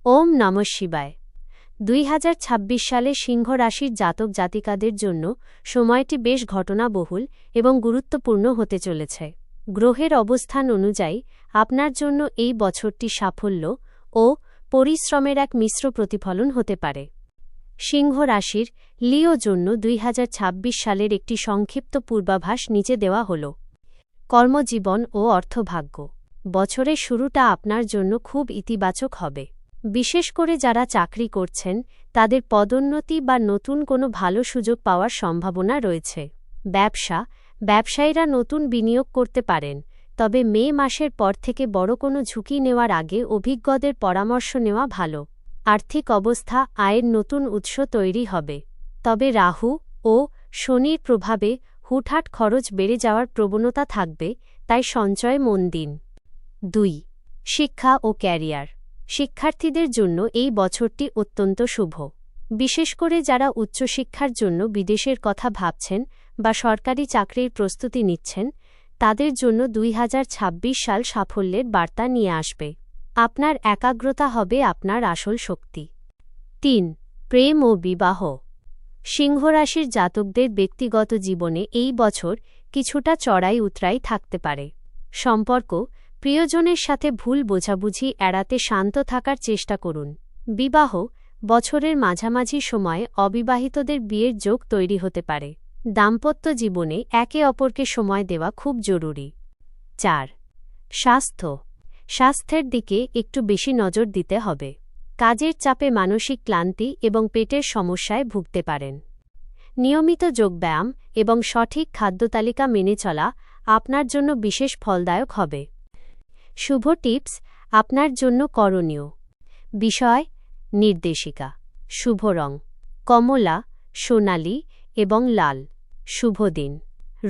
ওম নমঃ শিবায়। 2026 সালে সিংহ রাশির জাতক জাতিকাদের জন্য সময়টি বেশ ঘটনাবহুল এবং গুরুত্বপূর্ণ হতে চলেছে। গ্রহের অবস্থান অনুযায়ী আপনার জন্য এই বছরটি সাফল্য ও পরিশ্রমের এক মিশ্র প্রতিফলন হতে পারে। সিংহ রাশির লিও জন্য 2026 সালের একটি সংক্ষিপ্ত পূর্বাভাস নিচে দেওয়া হল। কর্মজীবন ও অর্থভাগ্য। বছরের শুরুটা আপনার জন্য খুব ইতিবাচক হবে। বিশেষ করে যারা চাকরি করছেন তাদের পদোন্নতি বা নতুন কোনো ভালো সুযোগ পাওয়ার সম্ভাবনা রয়েছে। ব্যবসায়ীরা নতুন বিনিয়োগ করতে পারেন, তবে মে মাসের পর থেকে বড় কোনো ঝুঁকি নেওয়ার আগে অভিজ্ঞদের পরামর্শ নেওয়া ভালো। আর্থিক অবস্থা আয়ের নতুন উৎস তৈরি হবে, তবে রাহু ও শনির প্রভাবে হুটহাট খরচ বেড়ে যাওয়ার প্রবণতা থাকবে, তাই সঞ্চয়ে মন দিন। 2. শিক্ষা ও ক্যারিয়ার। শিক্ষার্থীদের জন্য এই বছরটি অত্যন্ত শুভ। বিশেষ করে যারা উচ্চশিক্ষার জন্য বিদেশের কথা ভাবছেন বা সরকারি চাকরির প্রস্তুতি নিচ্ছেন, তাদের জন্য 2026 সাল সাফল্যের বার্তা নিয়ে আসবে। আপনার একাগ্রতা হবে আপনার আসল শক্তি। 3. প্রেম ও বিবাহ। সিংহ রাশির জাতকদের ব্যক্তিগত জীবনে এই বছর কিছুটা চড়াই উতরাই থাকতে পারে। সম্পর্ক, প্রিয়জনের সাথে ভুল বোঝাবুঝি এড়াতে শান্ত থাকার চেষ্টা করুন। বিবাহ, বছরের মাঝামাঝি সময়ে অবিবাহিতদের বিয়ের যোগ তৈরি হতে পারে। দাম্পত্য জীবনে একে অপরকে সময় দেওয়া খুব জরুরি। 4. স্বাস্থ্যের দিকে একটু বেশি নজর দিতে হবে। কাজের চাপে মানসিক ক্লান্তি এবং পেটের সমস্যায় ভুগতে পারেন। নিয়মিত যোগব্যায়াম এবং সঠিক খাদ্যতালিকা মেনে চলা আপনার জন্য বিশেষ ফলদায়ক হবে। শুভ টিপস আপনার জন্য করণীয় বিষয় নির্দেশিকা। শুভ রং কমলা, সোনালী এবং লাল। শুভ দিন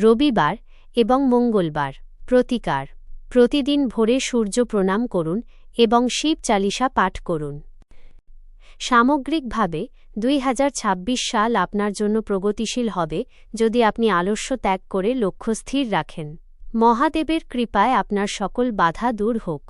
রবিবার এবং মঙ্গলবার। প্রতিকার প্রতিদিন ভোরে সূর্য প্রণাম করুন এবং শিব চালিসা পাঠ করুন। সামগ্রিকভাবে 2026 সাল আপনার জন্য প্রগতিশীল হবে যদি আপনি আলস্য ত্যাগ করে লক্ষ্য স্থির রাখেন। মহাদেবের কৃপায় আপনার সকল বাধা দূর হোক।